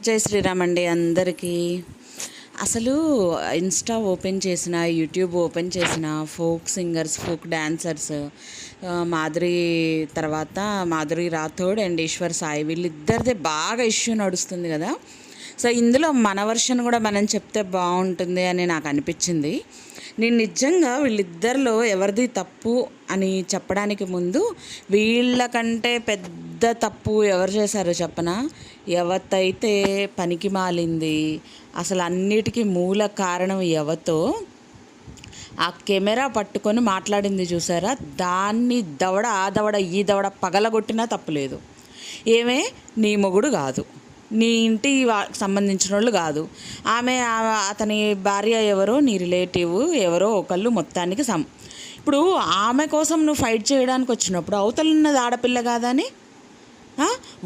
జై శ్రీరామ్ అండి అందరికీ. అసలు ఇన్స్టా ఓపెన్ చేసిన, యూట్యూబ్ ఓపెన్ చేసిన, folk singers, folk dancers, Madhuri తర్వాత మాధురి రాథోడ్ అండ్ ఈశ్వర్ సాయి వీళ్ళిద్దరిదే బాగా ఇష్యూ నడుస్తుంది కదా. సో ఇందులో మన వర్షన్ కూడా మనం చెప్తే బాగుంటుంది అని నాకు అనిపించింది. నేను నిజంగా వీళ్ళిద్దరిలో ఎవరిది తప్పు అని చెప్పడానికి ముందు వీళ్ళకంటే పెద్ద తప్పు ఎవరు చేశారో చెప్పనా? ఎవతైతే పనికి మాలింది, అసలు అన్నిటికీ మూల కారణం ఎవతో ఆ కెమెరా పట్టుకొని మాట్లాడింది చూసారా, దాన్ని దవడ ఆ దవడ ఈ దవడ పగలగొట్టినా తప్పులేదు. ఏమే నీ మొగుడు కాదు, నీ ఇంటి సంబంధించిన వాళ్ళు కాదు, ఆమె అతని భార్య ఎవరో నీ రిలేటివ్ ఎవరో ఒకళ్ళు మొత్తానికి ఇప్పుడు ఆమె కోసం నువ్వు ఫైట్ చేయడానికి వచ్చినప్పుడు అవతలున్నది ఆడపిల్ల కాదని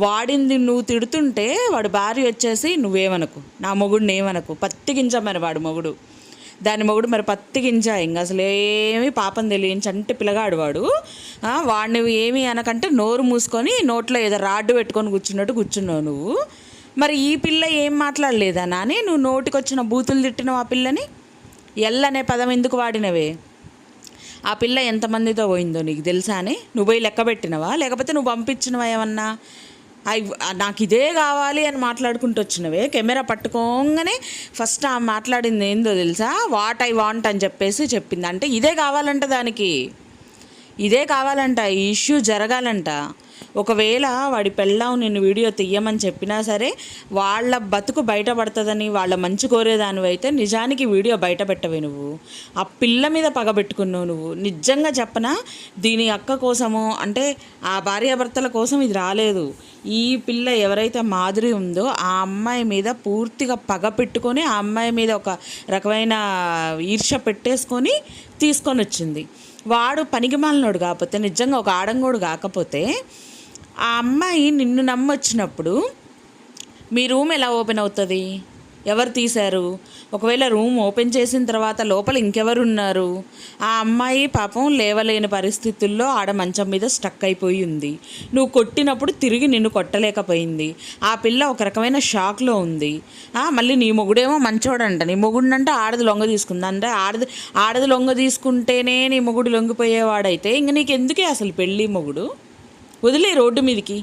వాడింది నువ్వు తిడుతుంటే వాడు భార్య వచ్చేసి నువ్వేమనకు, నా మొగుడిని ఏమనకు, పత్తి గింజ మరి వాడు మొగుడు, దాని మొగుడు మరి పత్తి గింజ, ఇంకా అసలు ఏమీ పాపం తెలియని చంటి పిల్లగాడు వాడు. వాడిని ఏమి అనకంటే నోరు మూసుకొని నోట్లో ఏదో రాడ్డు పెట్టుకొని కూర్చున్నట్టు కూర్చున్నావు నువ్వు. మరి ఈ పిల్ల ఏం మాట్లాడలేదా నాని? నువ్వు నోటికొచ్చిన బూతులు తిట్టినావు ఆ పిల్లని. ఎల్లనే పదం ఎందుకు వాడినవే? ఆ పిల్ల ఎంతమందితో పోయిందో నీకు తెలుసా అని నువ్వు పోయి లెక్క పెట్టినవా, లేకపోతే నువ్వు పంపించినవా ఏమన్నా? నాకు ఇదే కావాలి అని మాట్లాడుకుంటూ వచ్చినవే. కెమెరా పట్టుకోగానే ఫస్ట్ ఆ మాట్లాడింది ఏందో తెలుసా? వాట్ ఐ వాంట్ అని చెప్పేసి చెప్పింది. అంటే ఇదే కావాలంట, దానికి ఇదే కావాలంట, ఈ ఇష్యూ జరగాలంట. ఒకవేళ వాడి పెళ్ళాం నిన్ను వీడియో తీయమని చెప్పినా సరే వాళ్ళ బతుకు బయటపడుతుందని వాళ్ళ మంచి కోరేదానివి అయితే నిజానికి వీడియో బయట పెట్టవే. నువ్వు ఆ పిల్ల మీద పగబెట్టుకున్నావు నువ్వు. నిజంగా చెప్పనా, దీని అక్క కోసము అంటే ఆ భార్యాభర్తల కోసం ఇది రాలేదు. ఈ పిల్ల ఎవరైతే మాధురి ఉందో ఆ అమ్మాయి మీద పూర్తిగా పగ పెట్టుకొని ఆ అమ్మాయి మీద ఒక రకమైన ఈర్ష్య పెట్టేసుకొని తీసుకొని వచ్చింది. వాడు పనికిమాలినోడు కాకపోతే, నిజంగా ఒక ఆడంగోడు కాకపోతే, ఆ అమ్మాయి నిన్ను నమ్మొచ్చినప్పుడు మీ రూమ్ ఎలా ఓపెన్ అవుతుంది? ఎవరు తీశారు? ఒకవేళ రూమ్ ఓపెన్ చేసిన తర్వాత లోపల ఇంకెవరు ఉన్నారు? ఆ అమ్మాయి పాపం లేవలేని పరిస్థితుల్లో ఆడ మంచం మీద స్టక్ అయిపోయి ఉంది. నువ్వు కొట్టినప్పుడు తిరిగి నిన్ను కొట్టలేకపోయింది. ఆ పిల్ల ఒక రకమైన షాక్లో ఉంది. మళ్ళీ నీ మొగుడేమో మంచోడంట, నీ మొగుడినంటే ఆడది లొంగ తీసుకుంది. అంటే ఆడది లొంగ తీసుకుంటేనే నీ మొగుడు లొంగిపోయేవాడైతే ఇంక నీకు ఎందుకే అసలు పెళ్ళి? మొగుడు వదిలే రోడ్డు మీదకి.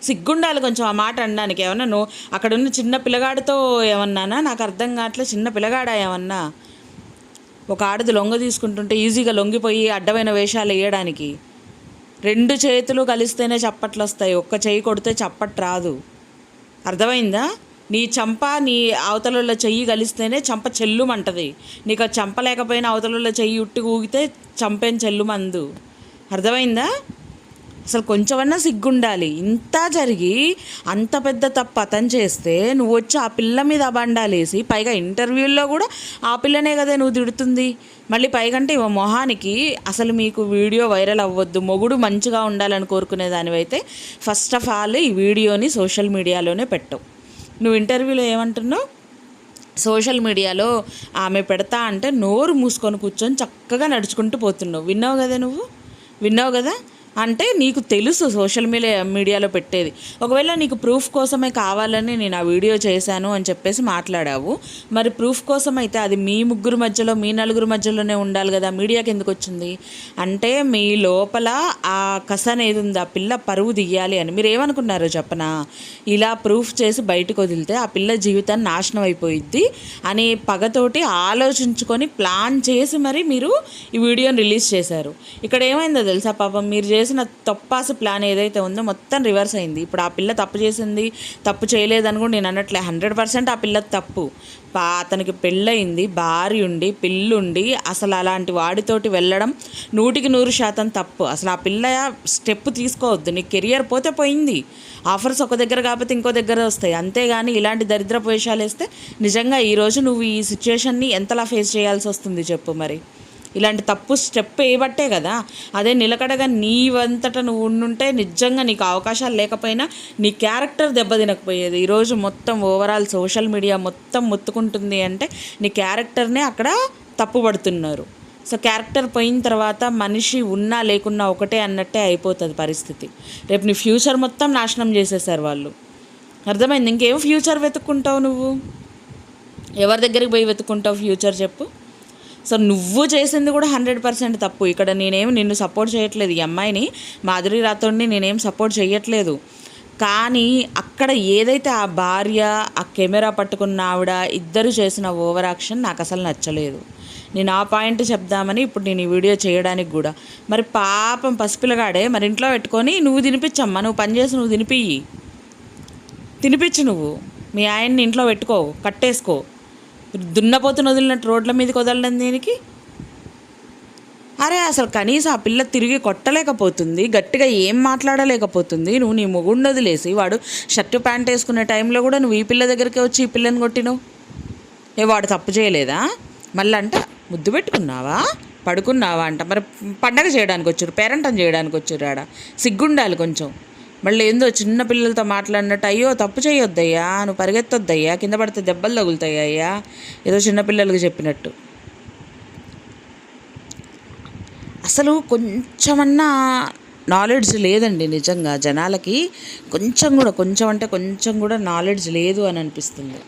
సిగ్గుండాలి కొంచెం ఆ మాట అనడానికి. ఏమన్నా నువ్వు అక్కడున్న చిన్న పిల్లగాడితో ఏమన్నానా? నాకు అర్థం కావట్లే. చిన్న పిల్లగాడా ఏమన్నా? ఒక ఆడది లొంగ తీసుకుంటుంటే ఈజీగా లొంగిపోయి అడ్డమైన వేషాలు వేయడానికి. రెండు చేతులు కలిస్తేనే చప్పట్లు వస్తాయి, ఒక్క చేయి కొడితే చప్పట్ రాదు. అర్థమైందా? నీ చంప నీ అవతలలో చెయ్యి కలిస్తేనే చంప చెల్లుమంటది. నీకు చంప లేకపోయినా అవతలలో చెయ్యి ఉట్టి ఊగితే చంపేం చెల్లుమందు. అర్థమైందా? అసలు కొంచెమన్నా సిగ్గుండాలి. ఇంత జరిగి అంత పెద్ద తప్పు అతను చేస్తే నువ్వు వచ్చి ఆ పిల్ల మీద అబండాలేసి, పైగా ఇంటర్వ్యూల్లో కూడా ఆ పిల్లనే కదా నువ్వు తిడుతుంది. మళ్ళీ పైకంటే మొహానికి అసలు మీకు వీడియో వైరల్ అవ్వద్దు, మొగుడు మంచిగా ఉండాలని కోరుకునే దానివైతే ఫస్ట్ ఆఫ్ ఆల్ ఈ వీడియోని సోషల్ మీడియాలోనే పెట్టవు. నువ్వు ఇంటర్వ్యూలో ఏమంటున్నావు? సోషల్ మీడియాలో ఆమె పెడతా అంటే నోరు మూసుకొని కూర్చొని చక్కగా నడుచుకుంటూ పోతున్నావు. విన్నావు కదా? నువ్వు విన్నావు కదా? అంటే నీకు తెలుసు సోషల్ మీడియాలో పెట్టేది. ఒకవేళ నీకు ప్రూఫ్ కోసమే కావాలని నేను ఆ వీడియో చేశాను అని చెప్పేసి మాట్లాడావు. మరి ప్రూఫ్ కోసం అయితే అది మీ ముగ్గురు మధ్యలో, మీ నలుగురు మధ్యలోనే ఉండాలి కదా, మీడియాకి ఎందుకు వచ్చింది? అంటే మీ లోపల ఆ కస అనేది ఉంది, ఆ పిల్ల పరువు తీయాలి అని. మీరు ఏమనుకున్నారో చెప్పనా? ఇలా ప్రూఫ్ చేసి బయటకు వదిలితే ఆ పిల్ల జీవితాన్ని నాశనం అయిపోయిద్ది అనే పగతోటి ఆలోచించుకొని ప్లాన్ చేసి మరి మీరు ఈ వీడియోని రిలీజ్ చేశారు. ఇక్కడ ఏమైందో తెలుసా? పాపం మీరు చేసిన తప్పాసు ప్లాన్ ఏదైతే ఉందో మొత్తం రివర్స్ అయింది. ఇప్పుడు ఆ పిల్ల తప్పు చేసింది, తప్పు చేయలేదని కూడా నేను అనట్లే. 100% ఆ పిల్ల తప్పు. అతనికి పెళ్ళయింది, భార్య ఉండి పిల్లుండి అసలు అలాంటి వాడితోటి వెళ్ళడం 100% తప్పు. అసలు ఆ పిల్ల స్టెప్ తీసుకోవద్దు. నీ కెరియర్ పోతే పోయింది. ఆఫర్స్ ఒక దగ్గర కాకపోతే ఇంకో దగ్గర వస్తాయి. అంతేగాని ఇలాంటి దరిద్రపు వేషాలు వేస్తే నిజంగా ఈరోజు నువ్వు ఈ సిచ్యువేషన్ని ఎంతలా ఫేస్ చేయాల్సి వస్తుంది చెప్పు. మరి ఇలాంటి తప్పు స్టెప్ వేయబట్టే కదా. అదే నిలకడగా నీవంతటా నువ్వు ఉండుంటే నిజంగా నీకు అవకాశాలు లేకపోయినా నీ క్యారెక్టర్ దెబ్బతినకపోయేది. ఈరోజు మొత్తం ఓవరాల్ సోషల్ మీడియా మొత్తం మొత్తుకుంటుంది అంటే నీ క్యారెక్టర్నే అక్కడ తప్పుపడుతున్నారు. సో క్యారెక్టర్ పోయిన తర్వాత మనిషి ఉన్నా లేకున్నా ఒకటే అన్నట్టే అయిపోతుంది పరిస్థితి. రేపు నీ ఫ్యూచర్ మొత్తం నాశనం చేసేసారు వాళ్ళు. అర్థమైంది. ఇంకేం ఫ్యూచర్ వెతుక్కుంటావు నువ్వు? ఎవరి దగ్గరికి పోయి వెతుక్కుంటావు ఫ్యూచర్ చెప్పు? సో నువ్వు చేసింది కూడా 100% తప్పు. ఇక్కడ నేనేమి నిన్ను సపోర్ట్ చేయట్లేదు, ఈ అమ్మాయిని మాధురి రాథోడ్ని నేనేం సపోర్ట్ చేయట్లేదు. కానీ అక్కడ ఏదైతే ఆ భార్య, ఆ కెమెరా పట్టుకున్న ఆవిడ ఇద్దరు చేసిన ఓవర్ యాక్షన్ నాకు అసలు నచ్చలేదు. నేను ఆ పాయింట్ చెప్దామని ఇప్పుడు నేను ఈ వీడియో చేయడానికి కూడా. మరి పాపం పసిపిల్లగాడే మరి ఇంట్లో పెట్టుకొని నువ్వు తినిపించమ్మా, నువ్వు పని చేసి నువ్వు తినిపించు. నువ్వు మీ ఆయన్ని ఇంట్లో పెట్టుకో, కట్టేసుకో. దున్నపోతుని వదిలినట్టు రోడ్ల మీదకి వదలడం దేనికి? అరే అసలు కనీసం ఆ పిల్ల తిరిగి కొట్టలేకపోతుంది, గట్టిగా ఏం మాట్లాడలేకపోతుంది. నువ్వు నీ మొగుడిని వదిలేసి వాడు షర్టు ప్యాంట్ వేసుకునే టైంలో కూడా నువ్వు ఈ పిల్ల దగ్గరికి వచ్చి ఈ పిల్లని కొట్టినావు. వాడు తప్పు చేయలేదా? మళ్ళీ అంట ముద్దు పెట్టుకున్నావా, పడుకున్నావా అంట. మరి పండగ చేయడానికి వచ్చారు, పేరెంటం చేయడానికి వచ్చారు. ఆడ సిగ్గుండాలి కొంచెం. మళ్ళీ ఏందో చిన్న పిల్లలతో మాట్లాడినట్టు, అయ్యో తప్పు చేయొద్దయ్యా, నువ్వు పరిగెత్తొద్దయ్యా, కింద పడితే దెబ్బలు తగులుతాయ్యా, ఏదో చిన్నపిల్లలకి చెప్పినట్టు. అసలు కొంచెమన్నా నాలెడ్జ్ లేదండి నిజంగా జనాలకి. కొంచెం కూడా నాలెడ్జ్ లేదు అని అనిపిస్తుంది.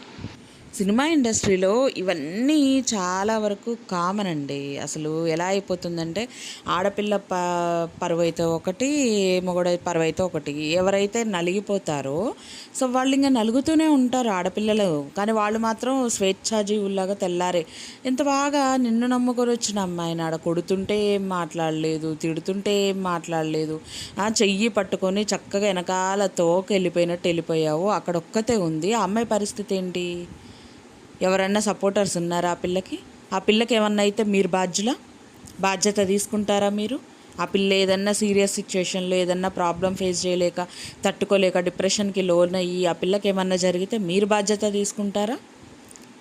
సినిమా ఇండస్ట్రీలో ఇవన్నీ చాలా వరకు కామన్ అండి. అసలు ఎలా అయిపోతుందంటే ఆడపిల్ల పరువు అయితే ఒకటి, మొగుడ పరువు అయితే ఒకటి. ఎవరైతే నలిగిపోతారో సో వాళ్ళు ఇంకా నలుగుతూనే ఉంటారు ఆడపిల్లలు. కానీ వాళ్ళు మాత్రం స్వేచ్ఛాజీవుల్లాగా తెల్లారే ఎంత బాగా నిన్ను నమ్ముకొని వచ్చిన అమ్మాయిని ఆడ కొడుతుంటే ఏం మాట్లాడలేదు, తిడుతుంటే ఏం మాట్లాడలేదు, చెయ్యి పట్టుకొని చక్కగా వెనకాల తోకెళ్ళిపోయినట్టు వెళ్ళిపోయావు. అక్కడ ఒక్కతే ఉంది. ఆ అమ్మాయి పరిస్థితి ఏంటి? ఎవరన్నా సపోర్టర్స్ ఉన్నారా ఆ పిల్లకి ఏమన్నా అయితే మీరు బాధ్యత తీసుకుంటారా మీరు? ఆ పిల్ల ఏదన్నా సీరియస్ సిచ్యువేషన్లో ఏదన్నా ప్రాబ్లం ఫేస్ చేయలేక, తట్టుకోలేక డిప్రెషన్కి లోన్ అయ్యి ఆ పిల్లకి ఏమన్నా జరిగితే మీరు బాధ్యత తీసుకుంటారా?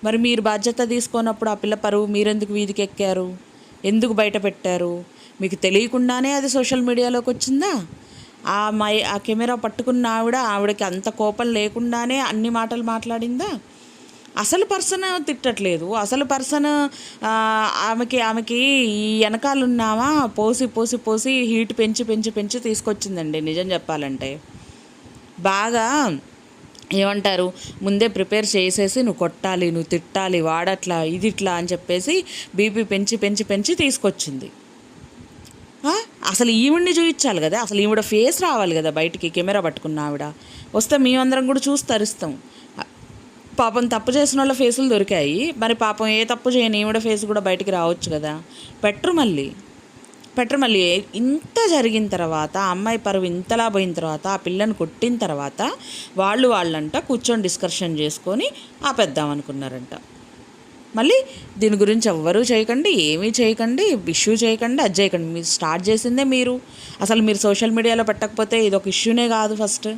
మరి మీరు బాధ్యత తీసుకోనప్పుడు ఆ పిల్ల పరువు మీరెందుకు వీధికి ఎక్కారు, ఎందుకు బయట పెట్టారు? మీకు తెలియకుండానే అది సోషల్ మీడియాలోకి వచ్చిందా? ఆ కెమెరా పట్టుకున్న ఆవిడకి అంత కోపం లేకుండానే అన్ని మాటలు మాట్లాడిందా? అసలు పర్సన్ తిట్టట్లేదు, అసలు పర్సన్ ఆమెకి ఈ వెనకాలన్నామా పోసి హీట్ పెంచి తీసుకొచ్చిందండి. నిజం చెప్పాలంటే బాగా ఏమంటారు, ముందే ప్రిపేర్ చేసేసి నువ్వు కొట్టాలి, నువ్వు తిట్టాలి, వాడట్లా ఇది ఇట్లా అని చెప్పేసి బీపీ పెంచి తీసుకొచ్చింది. అసలు ఈవిడ్ని చూపించాలి కదా, అసలు ఈవిడ ఫేస్ రావాలి కదా బయటికి. కెమెరా పట్టుకున్న ఆవిడ వస్తే మేమందరం కూడా చూసి తరిస్తాం. పాపం తప్పు చేసిన వాళ్ళ ఫేసులు దొరికాయి, మరి పాపం ఏ తప్పు చేయని ఈవిడ ఫేస్ కూడా బయటికి రావచ్చు కదా. పెట్టరు మళ్ళీ ఇంత జరిగిన తర్వాత, ఆ అమ్మాయి పరువు ఇంతలా పోయిన తర్వాత, ఆ పిల్లని కొట్టిన తర్వాత వాళ్ళంట కూర్చొని డిస్కషన్ చేసుకొని ఆపేద్దామనుకున్నారంట. మళ్ళీ దీని గురించి ఎవ్వరూ చేయకండి, ఏమీ చేయకండి, ఇష్యూ చేయకండి, అది చేయకండి. మీరు స్టార్ట్ చేసిందే మీరు. అసలు మీరు సోషల్ మీడియాలో పెట్టకపోతే ఇది ఒక ఇష్యూనే కాదు. ఫస్ట్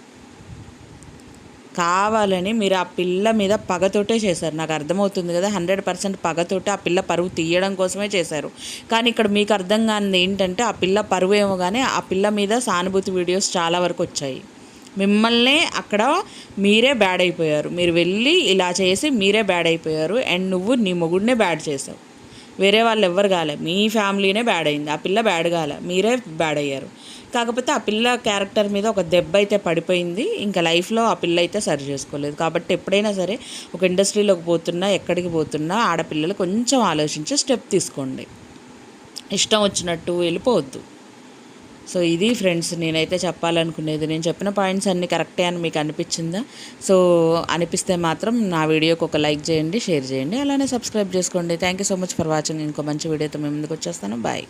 కావాలని మీరు ఆ పిల్ల మీద పగతోటే చేశారు. నాకు అర్థమవుతుంది కదా, 100% పగతోటే ఆ పిల్ల పరువు తీయడం కోసమే చేశారు. కానీ ఇక్కడ మీకు అర్థం కానిది ఏంటంటే, ఆ పిల్ల పరువు ఏమో కానీ ఆ పిల్ల మీద సానుభూతి వీడియోస్ చాలా వరకు వచ్చాయి. మిమ్మల్నే అక్కడ మీరే బ్యాడ్ అయిపోయారు. మీరు వెళ్ళి ఇలా చేసి మీరే బ్యాడ్ అయిపోయారు. అండ్ నువ్వు నీ మొగుడినే బ్యాడ్ చేసావు. వేరే వాళ్ళు ఎవ్వరు కాలే, మీ ఫ్యామిలీనే బ్యాడ్ అయింది. ఆ పిల్ల బ్యాడ్ కాలే, మీరే బ్యాడ్ అయ్యారు. కాకపోతే ఆ పిల్ల క్యారెక్టర్ మీద ఒక దెబ్బ అయితే పడిపోయింది. ఇంకా లైఫ్లో ఆ పిల్ల అయితే సరి చేసుకోలేదు. కాబట్టి ఎప్పుడైనా సరే ఒక ఇండస్ట్రీలోకి పోతున్నా, ఎక్కడికి పోతున్నా ఆడపిల్లలు కొంచెం ఆలోచించి స్టెప్ తీసుకోండి. ఇష్టం వచ్చినట్టు వెళ్ళిపోవద్దు. సో ఇది ఫ్రెండ్స్ నేనైతే చెప్పాలనుకునేది. నేను చెప్పిన పాయింట్స్ అన్నీ కరెక్టే అని మీకు అనిపించిందా? సో అనిపిస్తే మాత్రం నా వీడియోకి ఒక లైక్ చేయండి, షేర్ చేయండి, అలానే సబ్స్క్రైబ్ చేసుకోండి. Thank you so much for watching. ఇంకో మంచి వీడియోతో మేము ముందుకు వచ్చేస్తాను. బాయ్.